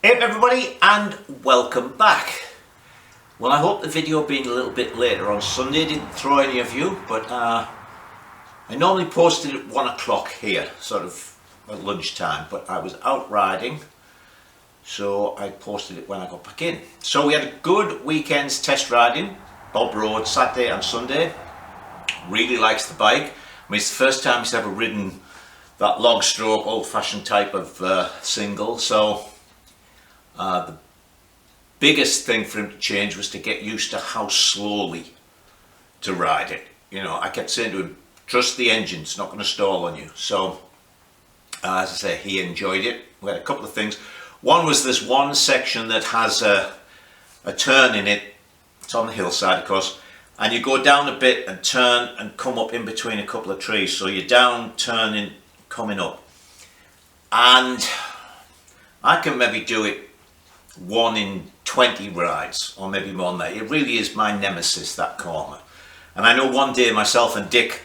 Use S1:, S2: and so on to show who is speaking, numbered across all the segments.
S1: Hey everybody, and welcome back. Well, I hope the video being a little bit later on Sunday didn't throw any of you, but I normally post it at 1 o'clock here, sort of at lunchtime, but I was out riding, so I posted it when I got back in. So we had a good weekend's test riding. Bob rode Saturday and Sunday. Really likes the bike. I mean, it's the first time he's ever ridden that log stroke, old-fashioned type of single, so the biggest thing for him to change was to get used to how slowly to ride it. You know, I kept saying to him, trust the engine, it's not going to stall on you. So, as I say, he enjoyed it. We had a couple of things. One was this one section that has a turn in it. It's on the hillside, of course. And you go down a bit and turn and come up in between a couple of trees. So you're down, turning, coming up. And I can maybe do it 1 in 20 rides, or maybe more than that. It really is my nemesis, that corner. And I know one day myself and Dick,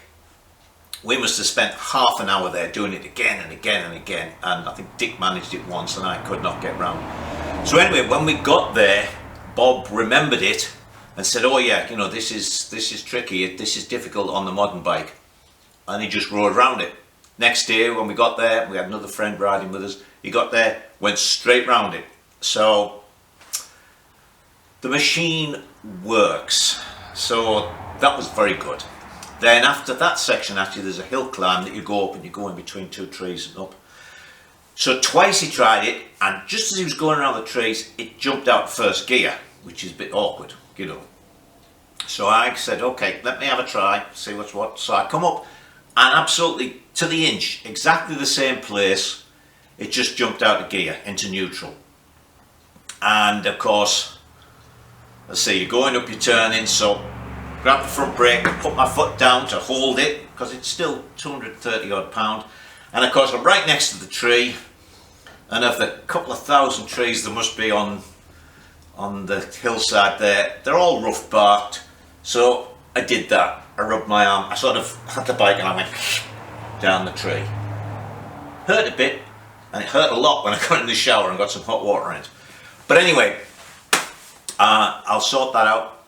S1: we must have spent half an hour there doing it again and again and again. And I think Dick managed it once and I could not get round. So anyway, when we got there, Bob remembered it and said, oh yeah, you know, this is tricky, this is difficult on the modern bike. And he just rode around it. Next day when we got there, we had another friend riding with us. He got there, went straight round it. So the machine works. So that was very good. Then after that section, actually there's a hill climb that you go up and you go in between two trees and up. So twice he tried it, and just as he was going around the trees, it jumped out first gear, which is a bit awkward, you know. So I said, okay, let me have a try, see what's what. So I come up and absolutely to the inch, exactly the same place, it just jumped out of gear into neutral. And of course, let's see, you're going up, you're turning, so grab the front brake, put my foot down to hold it, because it's still 230 odd pound. And of course I'm right next to the tree, and of the couple of thousand trees there must be on the hillside there, they're all rough barked. So I did that, I rubbed my arm, I sort of had the bike and I went down the tree. Hurt a bit, and it hurt a lot when I got in the shower and got some hot water in it. But anyway, I'll sort that out.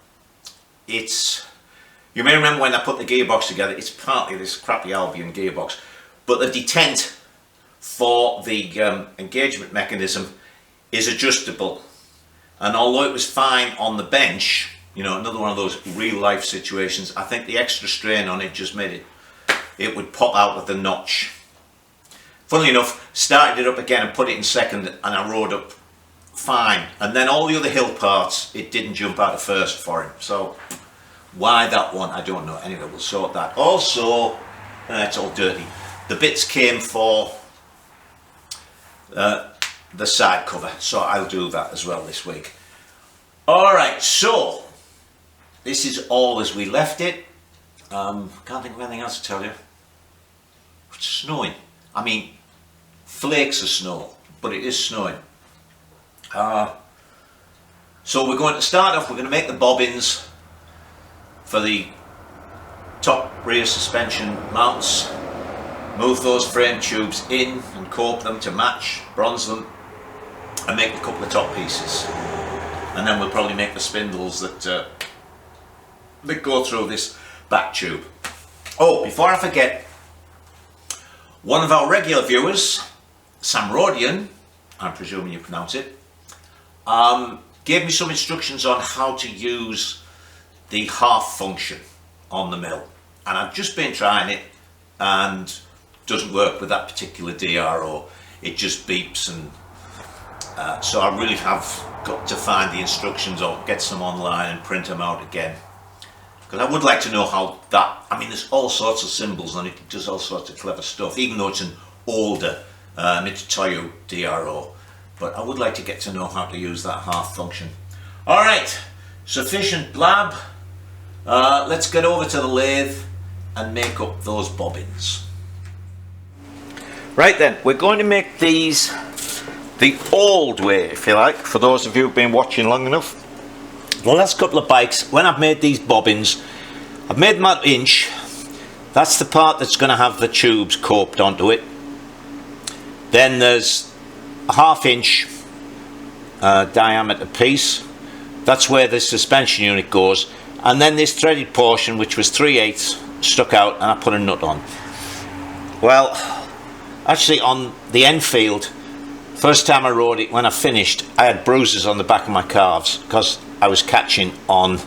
S1: You may remember when I put the gearbox together, it's partly this crappy Albion gearbox, but the detent for the engagement mechanism is adjustable. And although it was fine on the bench, you know, another one of those real life situations, I think the extra strain on it just made it would pop out with the notch. Funnily enough, started it up again and put it in second, and I rode up fine. And then all the other hill parts, it didn't jump out of first for him. So why that one, I don't know. Anyway, we'll sort that. Also, it's all dirty. The bits came for the side cover, so I'll do that as well this week. Alright, so this is all as we left it. Can't think of anything else to tell you. It's snowing. I mean, flakes of snow, but it is snowing. So we're going to start off, we're going to make the bobbins for the top rear suspension mounts, move those frame tubes in and cope them to match, bronze them, and make a couple of top pieces. And then we'll probably make the spindles that go through this back tube. Oh, before I forget, one of our regular viewers, Sam Rodian, I'm presuming you pronounce it, gave me some instructions on how to use the half function on the mill, and I've just been trying it and doesn't work with that particular DRO. It just beeps, and so I really have got to find the instructions or get some online and print them out again, because I would like to know how that, I mean there's all sorts of symbols on it, it does all sorts of clever stuff, even though it's an older Mitutoyo DRO. But I would like to get to know how to use that half function. Alright, sufficient blab. Let's get over to the lathe and make up those bobbins. Right then, we're going to make these the old way, if you like, for those of you who've been watching long enough. The last couple of bikes, when I've made these bobbins, I've made them at inch. That's the part that's going to have the tubes coped onto it. Then there's a 1/2 inch diameter piece. That's where the suspension unit goes, and then this threaded portion, which was 3/8, stuck out, and I put a nut on. Well, actually on the Enfield, first time I rode it, when I finished, I had bruises on the back of my calves because I was catching on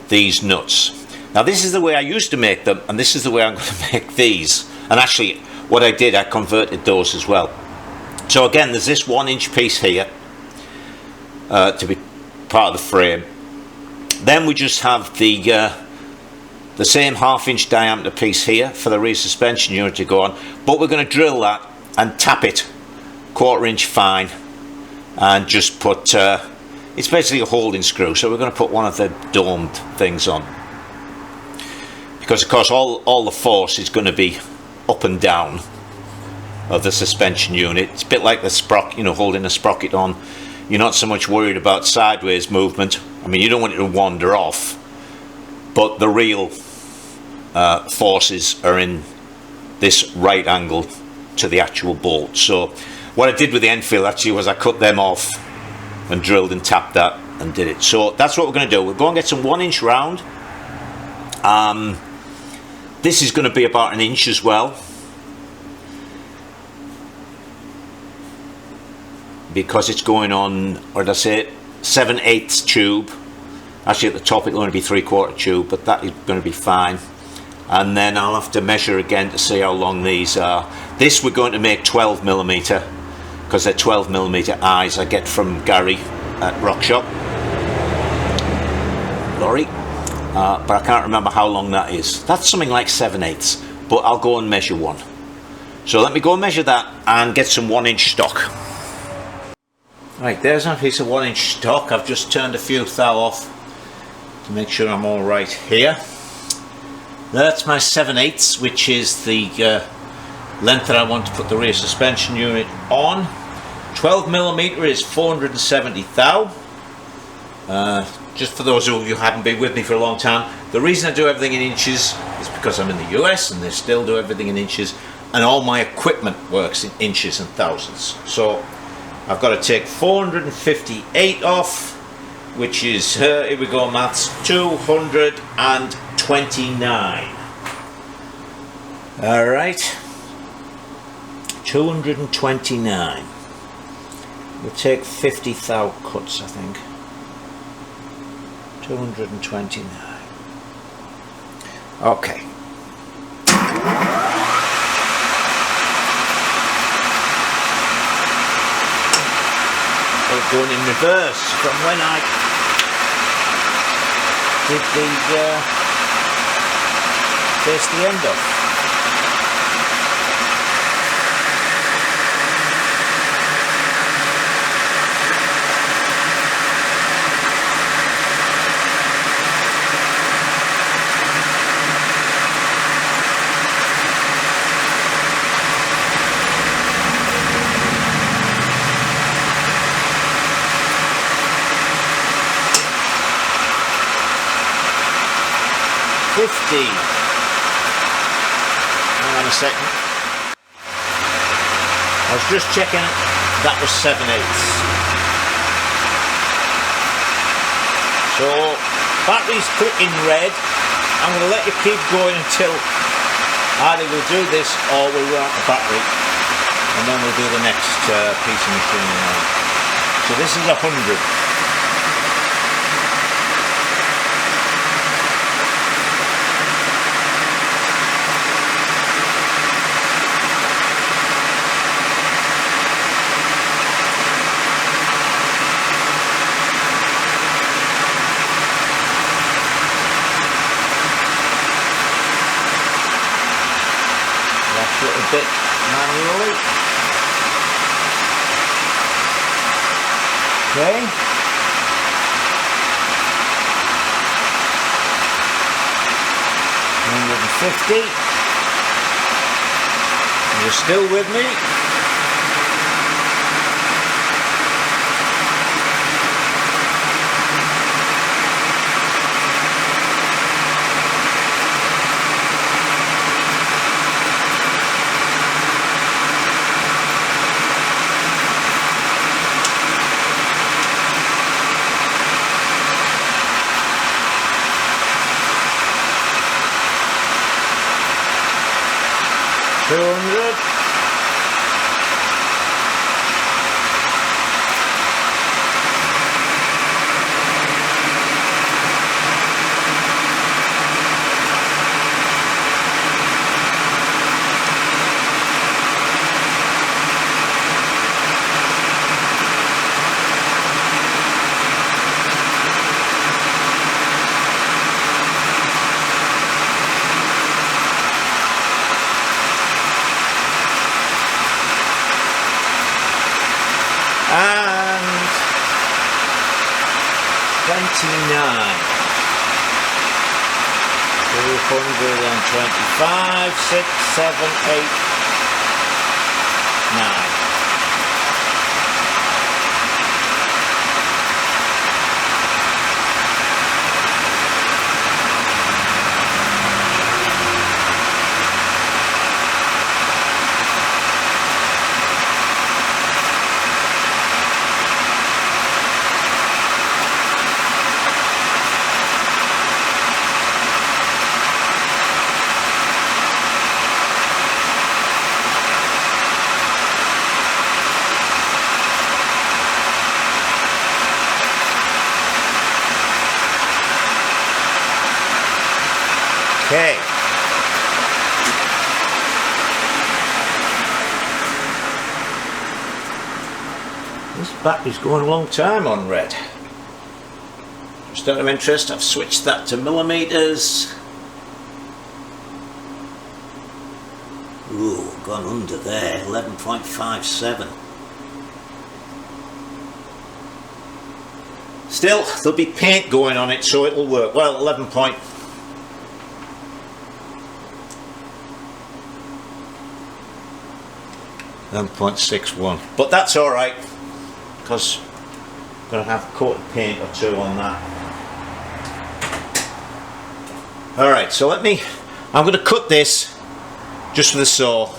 S1: these nuts. Now this is the way I used to make them, and this is the way I'm going to make these. And actually what I did, I converted those as well. So again, there's this 1-inch piece here to be part of the frame. Then we just have the same 1/2-inch diameter piece here for the rear suspension unit to go on, but we're going to drill that and tap it 1/4 inch fine, and just put it's basically a holding screw, so we're going to put one of the domed things on, because of course all the force is going to be up and down of the suspension unit. It's a bit like the sprocket, you know, holding a sprocket on. You're not so much worried about sideways movement. I mean, you don't want it to wander off, but the real forces are in this right angle to the actual bolt. So what I did with the Enfield actually was I cut them off and drilled and tapped that and did it. So that's what we're going to do. We'll go and get some 1-inch round. This is going to be about 1 inch as well, because it's going on, or did I say 7/8 tube. Actually at the top it'll only be 3/4 tube, but that is going to be fine. And then I'll have to measure again to see how long these are. This we're going to make 12mm, because they're 12mm eyes I get from Gary at Rock Shop. Lorry. But I can't remember how long that is. That's something like 7/8, but I'll go and measure one. So let me go and measure that and get some 1-inch stock. Right, there's my piece of 1-inch stock. I've just turned a few thou off to make sure I'm all right here. That's my 7/8, which is the length that I want to put the rear suspension unit on. 12mm is 470 thou. Just for those of you who haven't been with me for a long time, the reason I do everything in inches is because I'm in the US and they still do everything in inches, and all my equipment works in inches and thousands. So I've got to take 458 off, which is, here we go maths, 229. Alright, 229. We'll take 50 thou cuts, I think. 229. Okay. We're going in reverse from when I did face the end off. Hang on a second. I was just checking, that was 7/8. So battery's clicking red. I'm going to let you keep going until either we'll do this or we'll run out the battery, and then we'll do the next piece of machinery. So this is 100. Bit manually. Okay. 150. You're still with me? 200. And 29, 225, 6, 7, 8, 9. Okay. This battery's going a long time on red. Just out of interest, I've switched that to millimeters. Ooh, gone under there, 11.57. Still, there'll be paint going on it, so it'll work. Well, 11.61, but that's all right because I'm going to have a coat of paint or two on that. All right, so I'm going to cut this just with a saw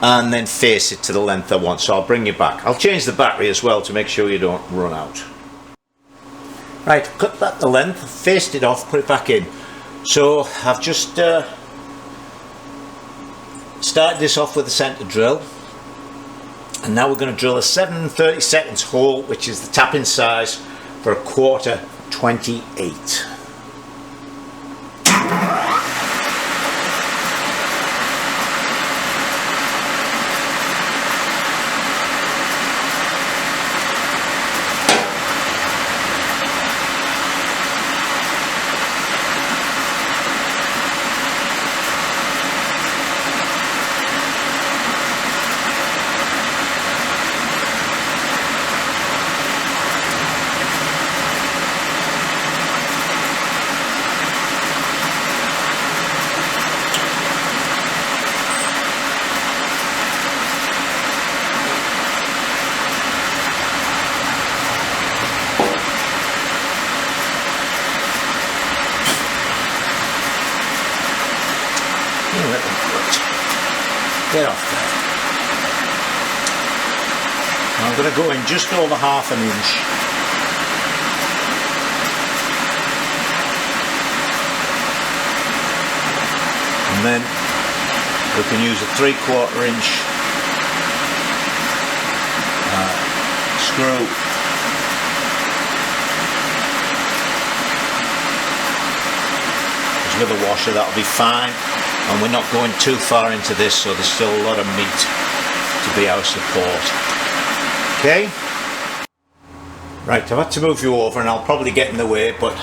S1: and then face it to the length I want, so I'll bring you back. I'll change the battery as well to make sure you don't run out. Right, cut that the length, faced it off, put it back in. So I've just started this off with a centre drill. And now we're going to drill a 7/32 hole, which is the tapping size for a 1/4-28. Get off there. I'm going to go in just over 1/2 inch. And then we can use a 3/4 inch screw. With a washer, that'll be fine. And we're not going too far into this, so there's still a lot of meat to be our support. Okay? Right, I've had to move you over and I'll probably get in the way, but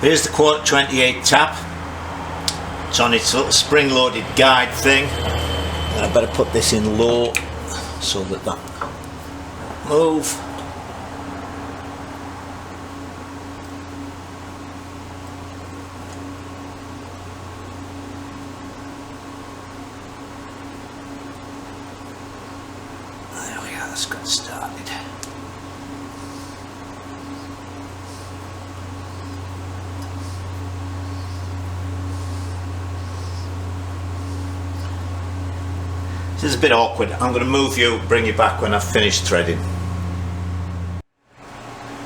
S1: here's the 1/4-28 tap. It's on its little spring-loaded guide thing. And I better put this in low so that move. Let's get started. This is a bit awkward. I'm going to move you, bring you back when I've finished threading.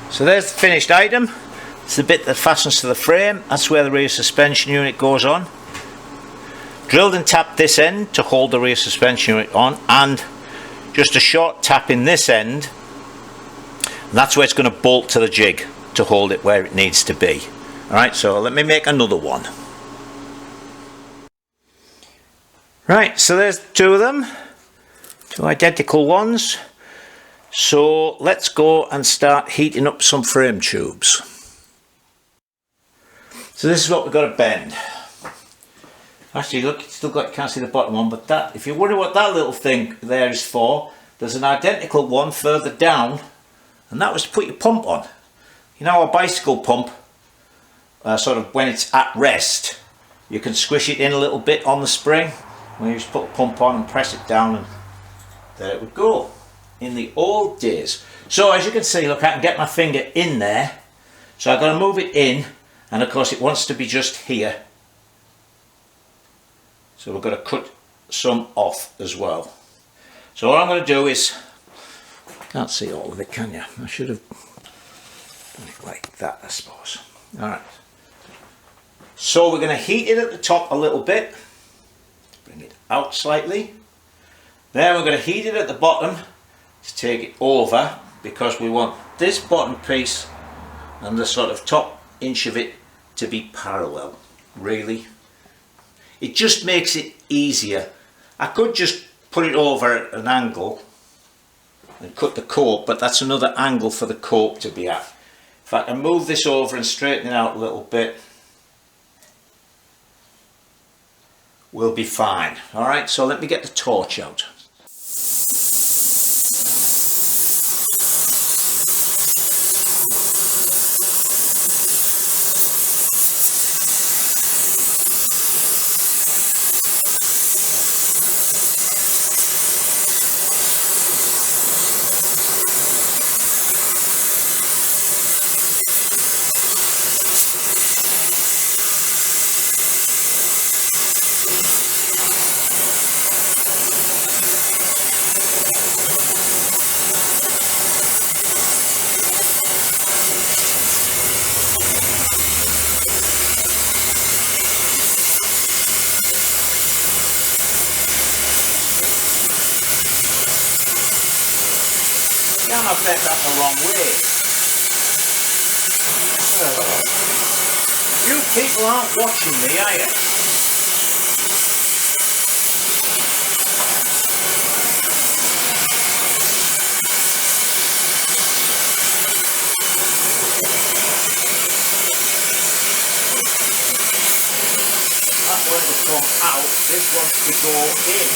S1: So there's the finished item. It's the bit that fastens to the frame. That's where the rear suspension unit goes on. drilled and tapped this end to hold the rear suspension unit on, and just a short tap in this end. That's where it's going to bolt to the jig to hold it where it needs to be. Alright, so let me make another one. Right, so there's two of them, two identical ones. So let's go and start heating up some frame tubes. So this is what we've got to bend. Actually, look, it's still got, you can't see the bottom one, but that, if you wonder what that little thing there is for, there's an identical one further down, and that was to put your pump on. You know, a bicycle pump, sort of when it's at rest, you can squish it in a little bit on the spring. When you just put the pump on and press it down, and there it would go. In the old days. So as you can see, look, I can get my finger in there. So I've got to move it in, and of course it wants to be just here. So we're going to cut some off as well. So what I'm going to do is, can't see all of it, can you? I should have done it like that, I suppose. Alright. So we're going to heat it at the top a little bit. Bring it out slightly. Then we're going to heat it at the bottom to take it over, because we want this bottom piece and the sort of top inch of it to be parallel. Really, it just makes it easier. I could just put it over at an angle and cut the cope, but that's another angle for the cope to be at. If I can move this over and straighten it out a little bit, we'll be fine. Alright, so let me get the torch out. I bent that the wrong way. You people aren't watching me, are you? That wants to come out, this wants to go in.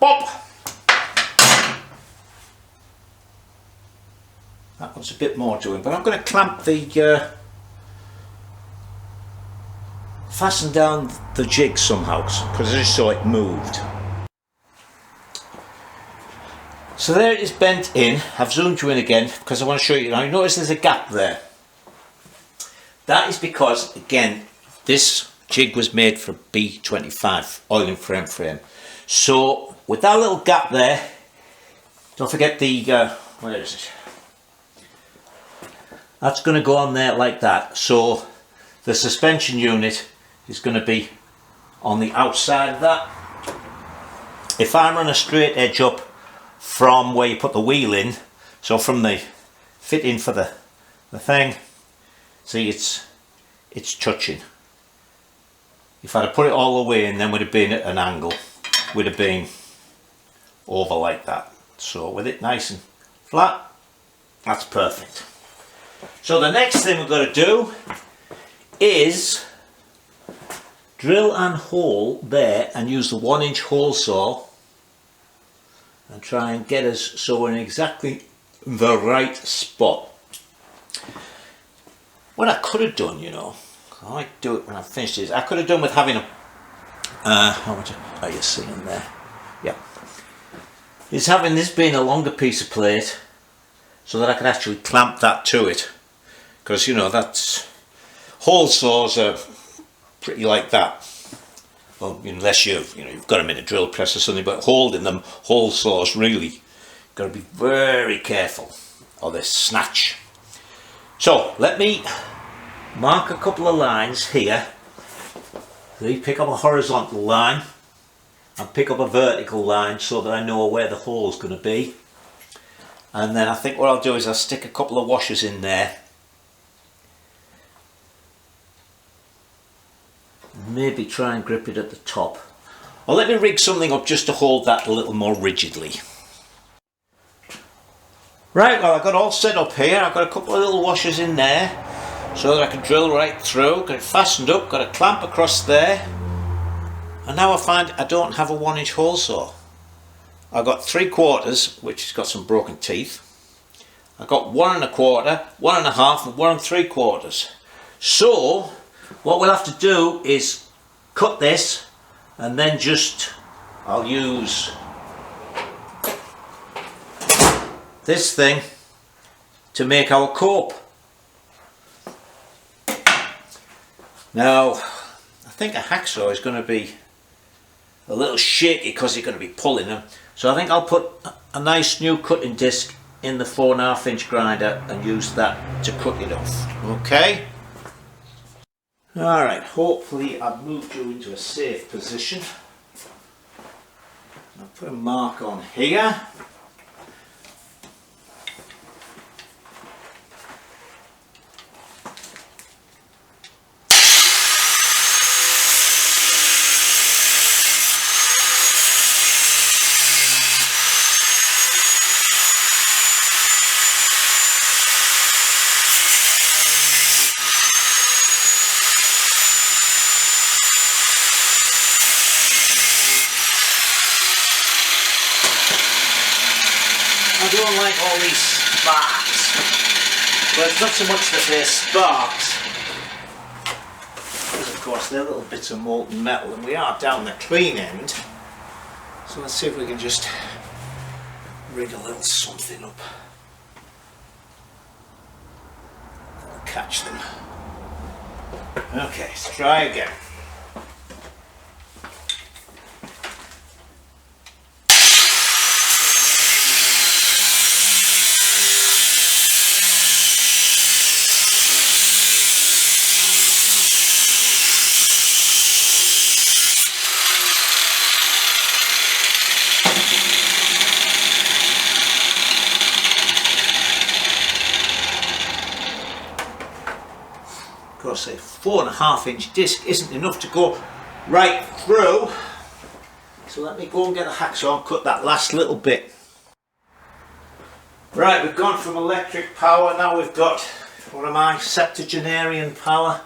S1: Pop! That one's a bit more doing, but I'm going to clamp the fasten down the jig somehow, because I just saw it moved. So there it is bent in. I've zoomed you in again because I want to show you. Now you notice there's a gap there. That is because, again, this jig was made for B45 oil and frame. So with that little gap there, don't forget the where is it? That's going to go on there like that. So the suspension unit is going to be on the outside of that. If I run a straight edge up from where you put the wheel in, so from the fit in for the thing, see it's touching. If I'd have put it all the way in, then would have been at an angle, would have been over like that. So with it nice and flat, that's perfect. So the next thing we've got to do is drill and hole there and use the 1-inch hole saw and try and get us so we're in exactly the right spot. what I could have done, you know, I might do it when I finish this. I could have done with having a how much are you seeing there? Yeah, is having this being a longer piece of plate so that I can actually clamp that to it, because you know that's hole saws are pretty like that. Well, unless you've got them in a drill press or something, but holding them hole saws, really got to be very careful or they snatch. So let me mark a couple of lines here. See, pick up a horizontal line and pick up a vertical line so that I know where the hole's going to be. And then I think what I'll do is I'll stick a couple of washers in there. Maybe try and grip it at the top. Or let me rig something up just to hold that a little more rigidly. Right, well I've got all set up here. I've got a couple of little washers in there so that I can drill right through. Got it fastened up, got a clamp across there. And now I find I don't have a 1-inch hole saw. I've got 3/4, which has got some broken teeth. I've got 1 1/4, 1 1/2 and 1 3/4. So what we'll have to do is cut this and then I'll use this thing to make our cope. Now I think a hacksaw is going to be a little shaky because you're going to be pulling them, so I think I'll put a nice new cutting disc in the 4 1/2-inch grinder and use that to cut it off. Okay. Alright, hopefully I've moved you into a safe position. I'll put a mark on here. I don't like all these sparks, but it's not so much that they're sparks, because of course they're little bits of molten metal and we are down the clean end. So let's see if we can just rig a little something up that'll catch them. Okay, let's try again. Of course, a 4 1/2-inch disc isn't enough to go right through, so let me go and get a hacksaw and cut that last little bit. Right, we've gone from electric power, now we've got, what am I, septuagenarian power.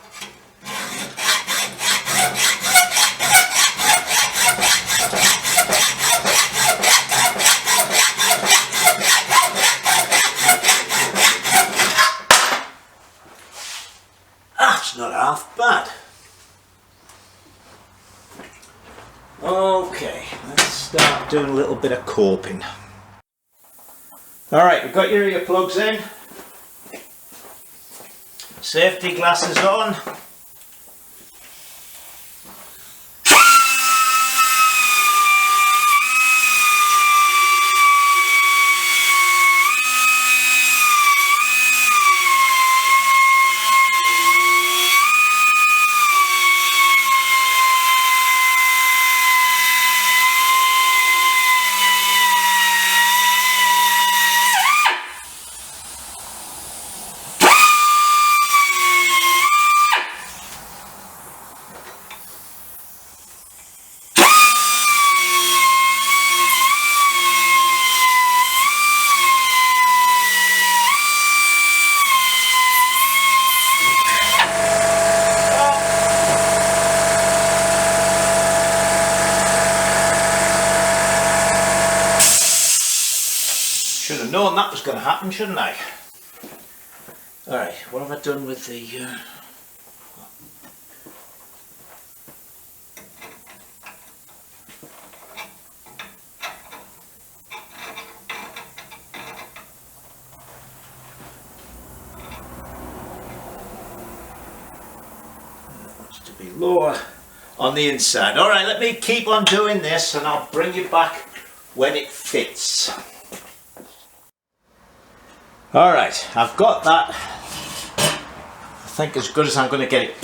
S1: That's not half bad. Okay, let's start doing a little bit of coping. Alright, we've got your earplugs in, safety glasses on. Should have known that was going to happen, shouldn't I? Alright, what have I done with the... wants to be lower on the inside. Alright, let me keep on doing this and I'll bring you back when it fits. Alright, I've got that, I think, as good as I'm going to get it.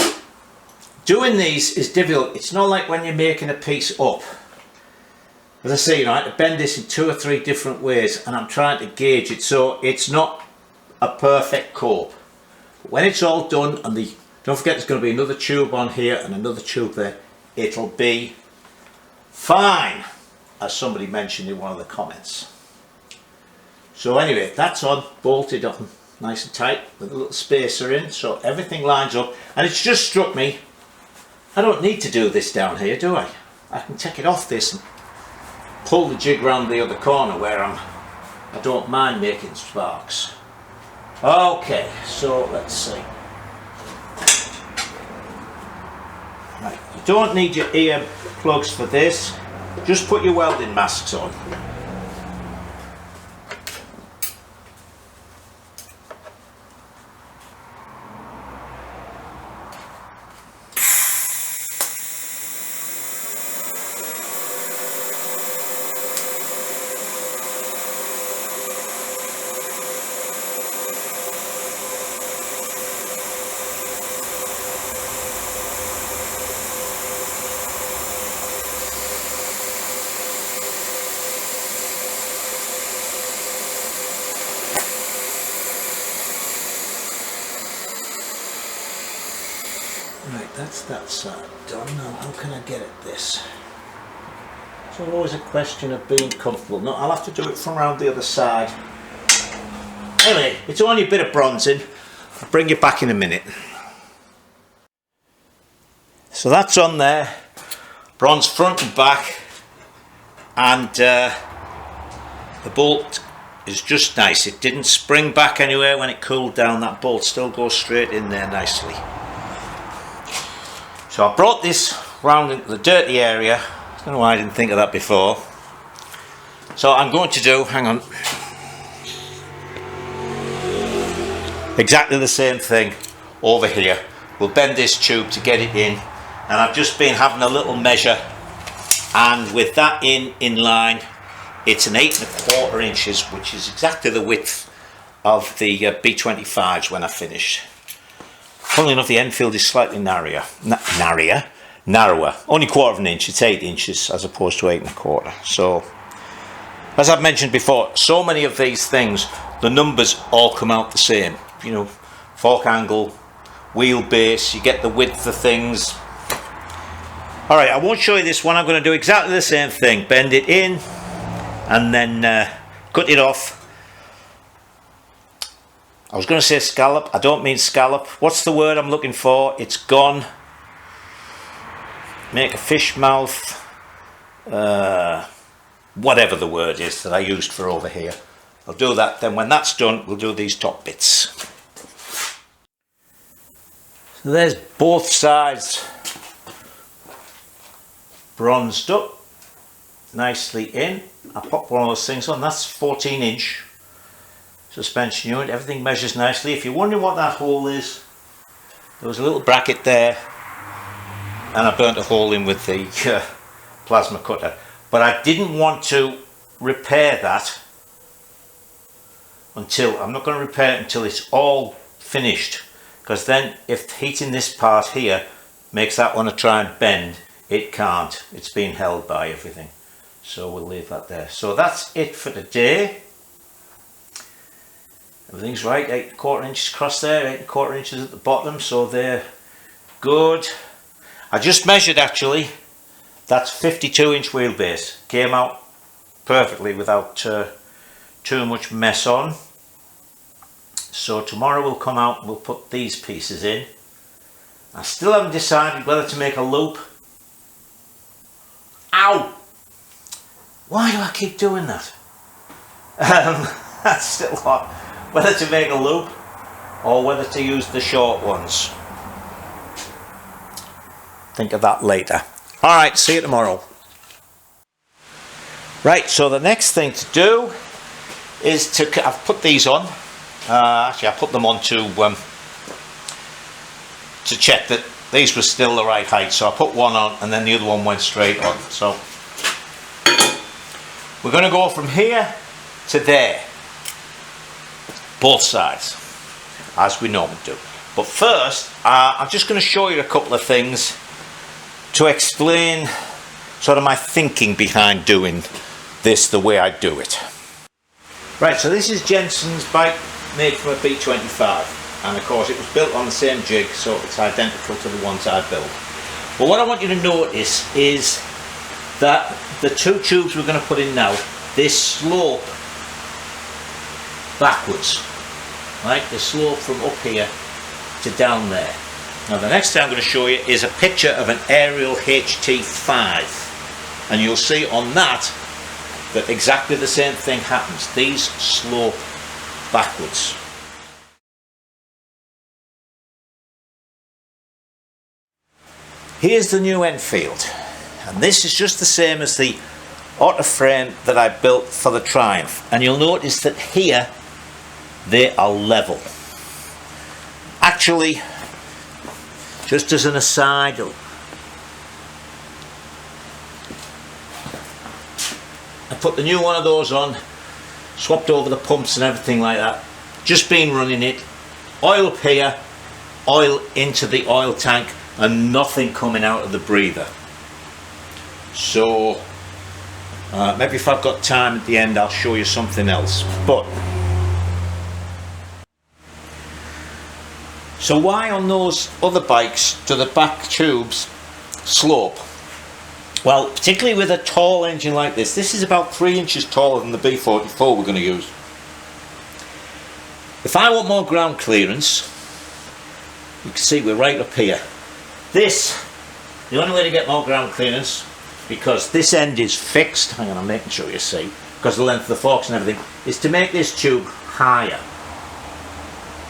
S1: Doing these is difficult. It's not like when you're making a piece up. As I say, you know, I have to bend this in 2 or 3 different ways and I'm trying to gauge it so it's not a perfect cope. When it's all done, and don't forget there's going to be another tube on here and another tube there, it'll be fine, as somebody mentioned in one of the comments. So anyway, that's on, bolted on nice and tight with a little spacer in, so everything lines up. And it's just struck me, I don't need to do this down here, do I? I can take it off this and pull the jig round the other corner where I don't mind making sparks. Okay, so let's see. Right, you don't need your ear plugs for this, just put your welding masks on. Right, that's that side done. Now how can I get at this? It's always a question of being comfortable. No, I'll have to do it from around the other side. Anyway, it's only a bit of bronzing. I'll bring you back in a minute. So that's on there. Bronze front and back. And the bolt is just nice. It didn't spring back anywhere when it cooled down. That bolt still goes straight in there nicely. So I brought this round into the dirty area. I don't know why I didn't think of that before. So I'm going to do, hang on, exactly the same thing over here. We'll bend this tube to get it in, and I've just been having a little measure, and with that in line, it's an 8 1/4 inches, which is exactly the width of the B45s when I finish. Funnily enough, the Enfield is slightly narrower. Only 1/4 inch. It's 8 inches as opposed to 8 1/4. So, as I've mentioned before, so many of these things, the numbers all come out the same. You know, fork angle, wheelbase, you get the width of things. Alright, I won't show you this one. I'm going to do exactly the same thing. Bend it in and then cut it off. I was going to say scallop, I don't mean scallop. What's the word I'm looking for? It's gone. Make a fish mouth. Whatever the word is that I used for over here. I'll do that, then when that's done, we'll do these top bits. So there's both sides bronzed up, nicely in. I popped one of those things on, that's 14 inch. Suspension unit, everything measures nicely. If you're wondering what that hole is, there was a little bracket there and I burnt a hole in with the plasma cutter, but I didn't want to repair that until, I'm not going to repair it until it's all finished, because then if heating this part here makes that one to try and bend, it can't. It's being held by everything, so we'll leave that there. So that's it for today. Everything's right, 8 1/4 inches across there, 8 1/4 inches at the bottom, so they're good. I just measured actually, that's 52 inch wheelbase. Came out perfectly without too much mess on. So tomorrow we'll come out and we'll put these pieces in. I still haven't decided whether to make a loop. Ow! Why do I keep doing that? That's still hot. Whether to make a loop or whether to use the short ones. Think of that later. Alright, see you tomorrow. Right, so the next thing to do is to, I've put these on. Actually, I put them on to check that these were still the right height. So I put one on and then the other one went straight on. So we're going to go from here to there, both sides, as we normally do. But first, I'm just going to show you a couple of things to explain sort of my thinking behind doing this the way I do it. Right, so this is Jensen's bike made from a B44, and of course it was built on the same jig, so it's identical to the ones I built. But what I want you to notice is that the two tubes we're going to put in now, they slope backwards, right? They slope from up here to down there. Now the next thing I'm going to show you is a picture of an aerial HT5, and you'll see on that exactly the same thing happens. These slope backwards. Here's the new Enfield, and this is just the same as the auto frame that I built for the Triumph, and you'll notice that here they are level. Actually, just as an aside, I put the new one of those on, swapped over the pumps and everything like that, just been running it, oil up here, oil into the oil tank, and nothing coming out of the breather. So maybe if I've got time at the end I'll show you something else. But so why on those other bikes do the back tubes slope? Well, particularly with a tall engine like this is about 3 inches taller than the B44 we're going to use. If I want more ground clearance, you can see we're right up here. The only way to get more ground clearance, because this end is fixed, hang on, I'm making sure you see, because of the length of the forks and everything, is to make this tube higher.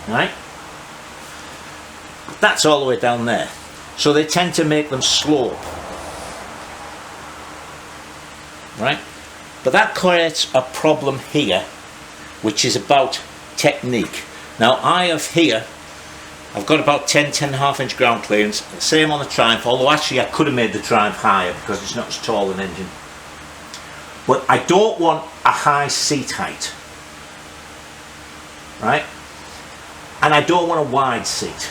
S1: Right? That's all the way down there. So they tend to make them slope. Right? But that creates a problem here, which is about technique. Now I have here, I've got about 10.5 inch ground clearance, same on the Triumph, although actually I could have made the Triumph higher because it's not as tall an engine. But I don't want a high seat height, right? And I don't want a wide seat.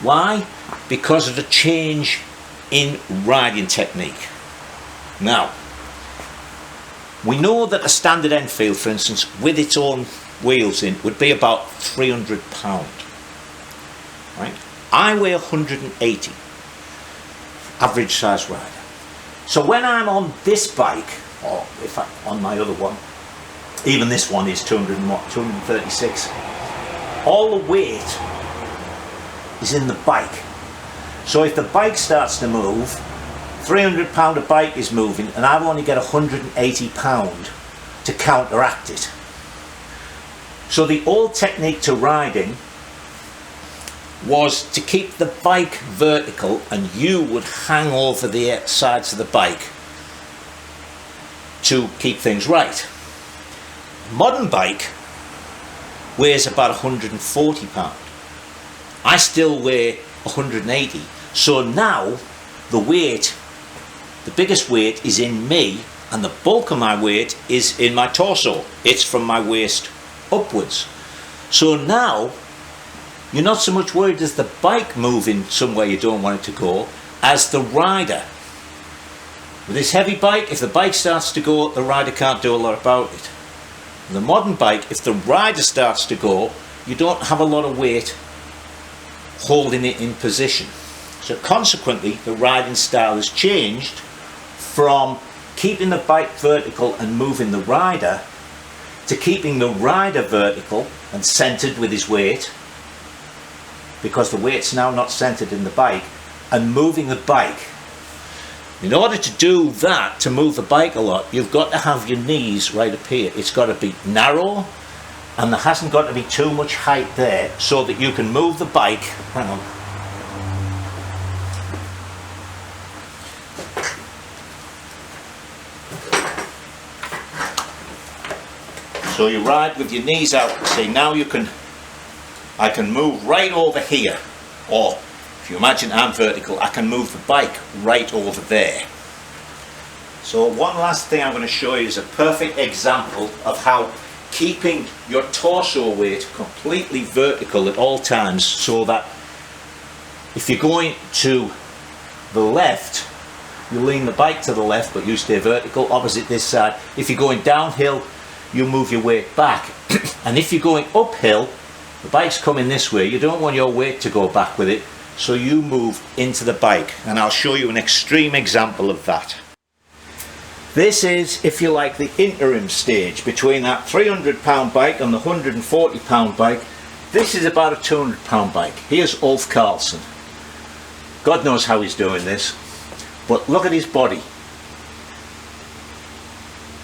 S1: Why? Because of the change in riding technique. Now, we know that a standard Enfield, for instance, with its own wheels in, would be about £300. Right? I weigh 180, average size rider. So when I'm on this bike, or if I'm on my other one, even this one is 236, all the weight is in the bike. So if the bike starts to move, £300 a bike is moving, and I've only got £180 to counteract it. So the old technique to riding was to keep the bike vertical, and you would hang over the sides of the bike to keep things right. A modern bike weighs about £140. I still weigh 180, so now the weight, the biggest weight is in me, and the bulk of my weight is in my torso. It's from my waist upwards. So now you're not so much worried as the bike moving somewhere you don't want it to go as the rider. With this heavy bike, if the bike starts to go, the rider can't do a lot about it. With the modern bike, if the rider starts to go, you don't have a lot of weight holding it in position. So consequently, the riding style has changed from keeping the bike vertical and moving the rider to keeping the rider vertical and centered with his weight, because the weight's now not centered in the bike, and moving the bike. In order to do that, to move the bike a lot, you've got to have your knees right up here. It's got to be narrow and there hasn't got to be too much height there, so that you can move the bike. Hang on. So you ride with your knees out. See, now I can move right over here, or if you imagine I'm vertical, I can move the bike right over there. So one last thing I'm going to show you is a perfect example of how keeping your torso weight completely vertical at all times, so that if you're going to the left, you lean the bike to the left but you stay vertical. Opposite this side, if you're going downhill, you move your weight back. And if you're going uphill, the bike's coming this way, you don't want your weight to go back with it, so you move into the bike, and I'll show you an extreme example of that. This is, if you like, the interim stage between that 300-pound bike and the 140-pound bike. This is about a 200-pound bike. Here's Ulf Carlson. God knows how he's doing this, but look at his body.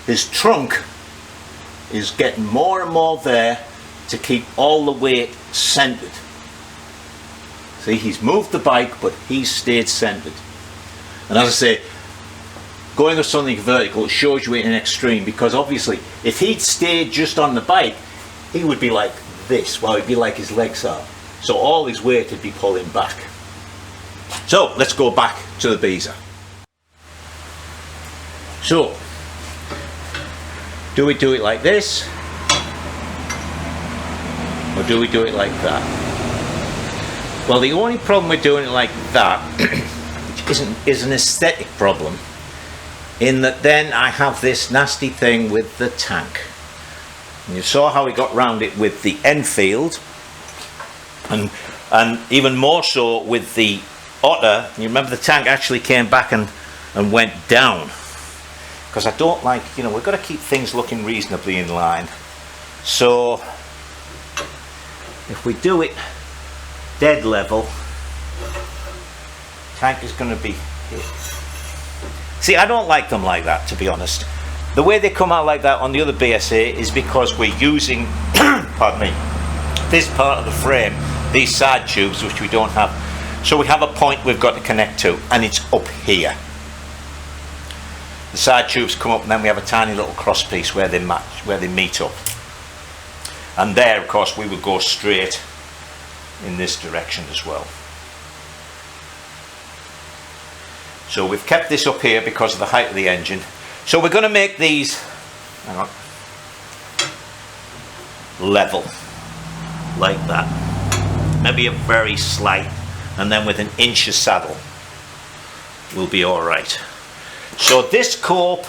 S1: His trunk is getting more and more there to keep all the weight centered. See, he's moved the bike, but he's stayed centered. And as I say, going with something vertical shows you in an extreme, because obviously if he'd stayed just on the bike, he would be like this. Well, he'd be like his legs are. So all his weight would be pulling back. So let's go back to the Beezer. So, do we do it like this, or do we do it like that? Well, the only problem with doing it like that is an aesthetic problem, in that then I have this nasty thing with the tank. And you saw how we got round it with the Enfield, and even more so with the Otter. You remember the tank actually came back and went down, because I don't like, you know, we've got to keep things looking reasonably in line. So if we do it dead level, tank is going to be here. See, I don't like them like that, to be honest. The way they come out like that on the other BSA is because we're using pardon me, this part of the frame, these side tubes, which we don't have. So we have a point we've got to connect to, and it's up here. The side tubes come up, and then we have a tiny little cross piece where they match, where they meet up. And there, of course, we would go straight in this direction as well. So we've kept this up here because of the height of the engine. So we're going to make these, hang on, level, like that. Maybe a very slight, and then with an inch of saddle, we'll be all right. So this cope,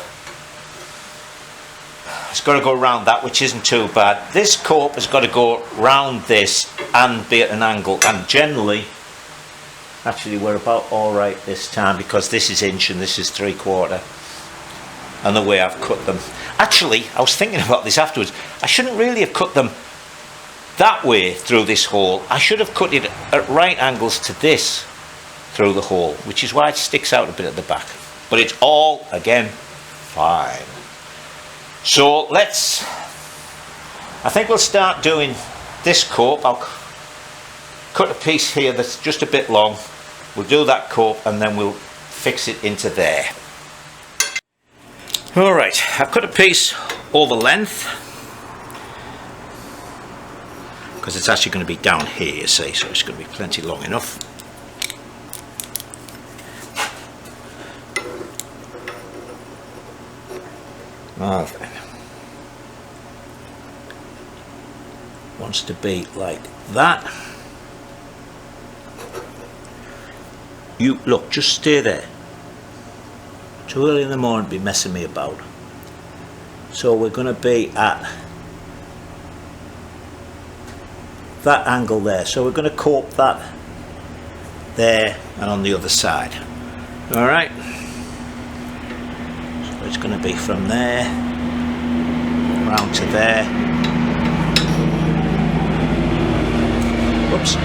S1: it's got to go around that, which isn't too bad. This cope has got to go round this and be at an angle, and generally, actually we're about all right this time, because this is inch and this is 3/4, and the way I've cut them. Actually, I was thinking about this afterwards. I shouldn't really have cut them that way through this hole. I should have cut it at right angles to this through the hole, which is why it sticks out a bit at the back. But it's all, again, fine. So I think we'll start doing this cope. I'll cut a piece here that's just a bit long. We'll do that cope, and then we'll fix it into there. Alright, I've cut a piece over length, because it's actually going to be down here, you see, so it's going to be plenty long enough. Now then, wants to be like that. You look, just stay there. Too early in the morning to be messing me about. So we're going to be at that angle there. So we're going to cope that there and on the other side. Alright. So it's going to be from there round to there. Whoops.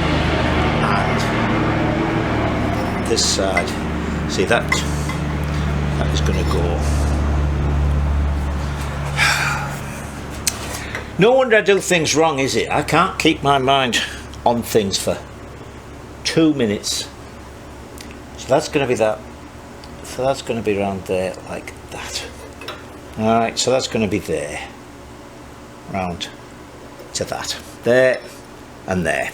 S1: And this side. See that? That is going to go. No wonder I do things wrong, is it? I can't keep my mind on things for 2 minutes. So that's going to be that. So that's going to be around there like that. Alright, so that's going to be there. Round to that. There and there.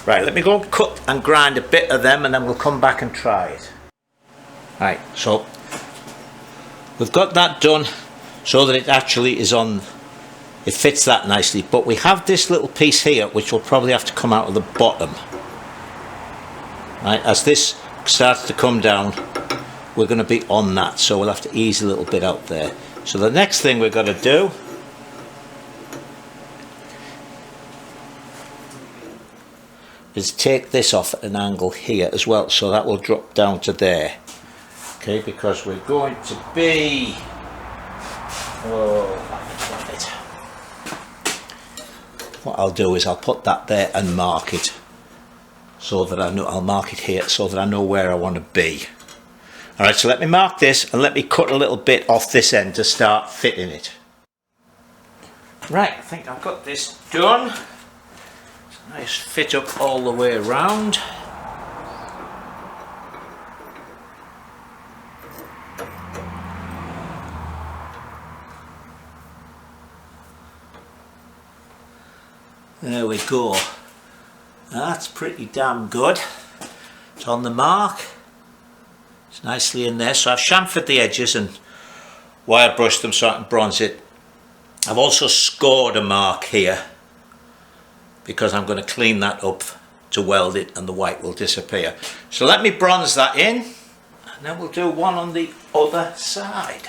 S1: Right, let me go and cut and grind a bit of them and then we'll come back and try it. Right, so we've got that done so that it actually is on, it fits that nicely, but we have this little piece here which will probably have to come out of the bottom. Right, as this starts to come down, we're going to be on that, so we'll have to ease a little bit out there. So the next thing we're going to do is take this off at an angle here as well, so that will drop down to there. Okay, because we're going to be, what I'll do is I'll put that there and mark it so that I know, I'll mark it here so that I know where I want to be. Alright, so let me mark this and let me cut a little bit off this end to start fitting it. Right, I think I've got this done. Nice fit up all the way around. There we go. That's pretty damn good. It's on the mark. It's nicely in there. So I've chamfered the edges and wire brushed them so I can bronze it. I've also scored a mark here, because I'm going to clean that up to weld it and the white will disappear. So let me bronze that in and then we'll do one on the other side.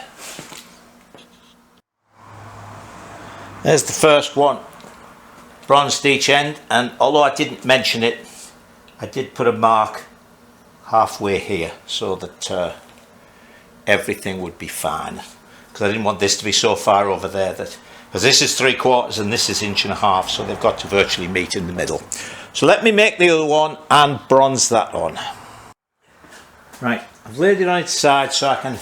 S1: There's the first one, bronzed each end, and although I didn't mention it, I did put a mark halfway here so that everything would be fine, because I didn't want this to be so far over there that, because this is 3/4 and this is 1.5 inches, so they've got to virtually meet in the middle. So let me make the other one and bronze that on. Right, I've laid it on its side so I can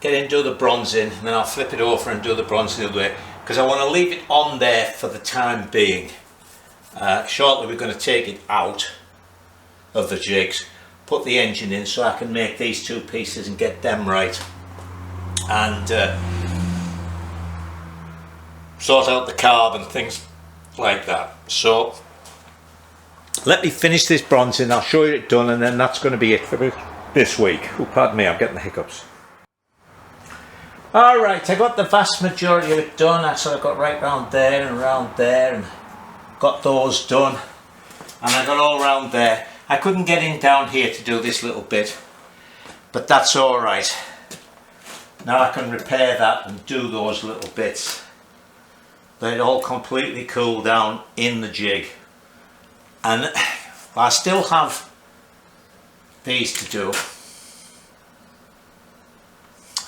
S1: get in, do the bronzing, and then I'll flip it over and do the bronzing the other way, because I want to leave it on there for the time being. Shortly we're going to take it out of the jigs, put the engine in so I can make these two pieces and get them right, and sort out the carb and things like that. So let me finish this bronzing, I'll show you it done, and then that's going to be it for this week. Oh, pardon me, I'm getting the hiccups. Alright, I got the vast majority of it done. Actually I got right round there and around there and got those done, and I got all round there. I couldn't get in down here to do this little bit, but that's alright. Now I can repair that and do those little bits. They all completely cool down in the jig, and I still have these to do.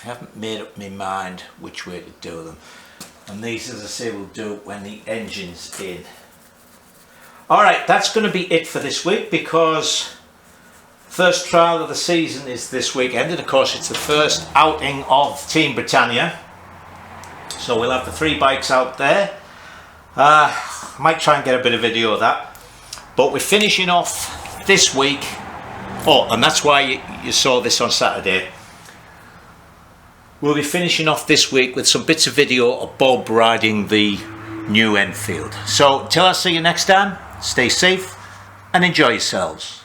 S1: I haven't made up my mind which way to do them, and these, as I say, we'll do when the engine's in. Alright, that's going to be it for this week, because first trial of the season is this weekend, and of course it's the first outing of Team Britannia, so we'll have the 3 bikes out there. I might try and get a bit of video of that, but we're finishing off this week. Oh, and that's why you saw this on Saturday. We'll be finishing off this week with some bits of video of Bob riding the new Enfield. So until I see you next time, stay safe and enjoy yourselves.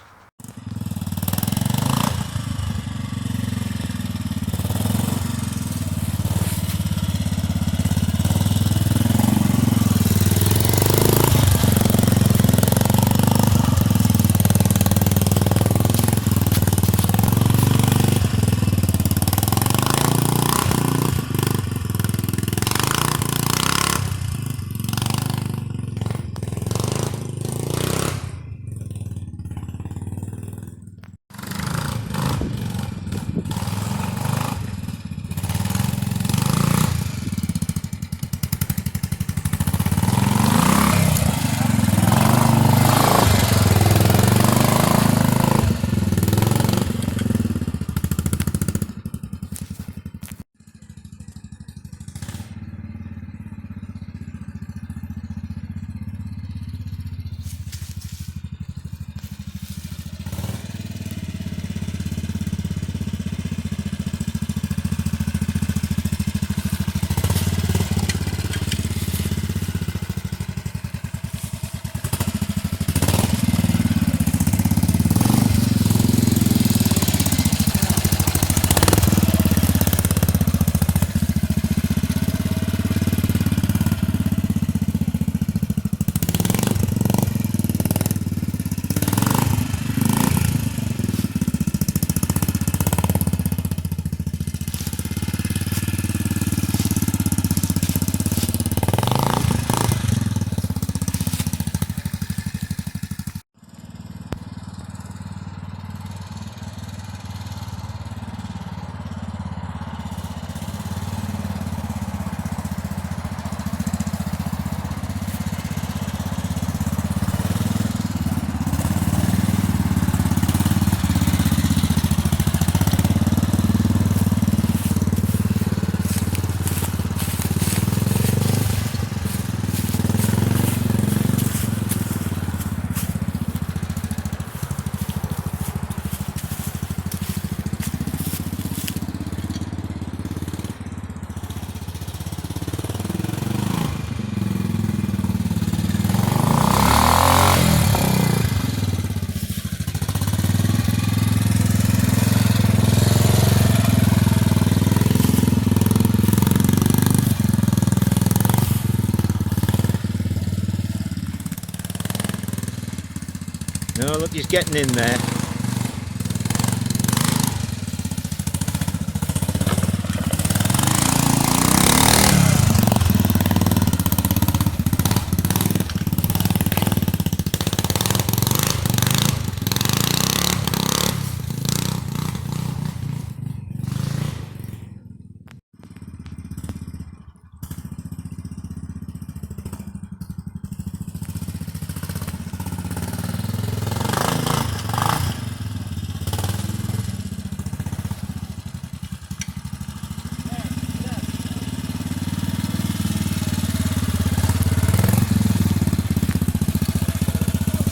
S1: No, look, he's getting in there.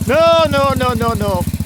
S1: No, no, no, no, no.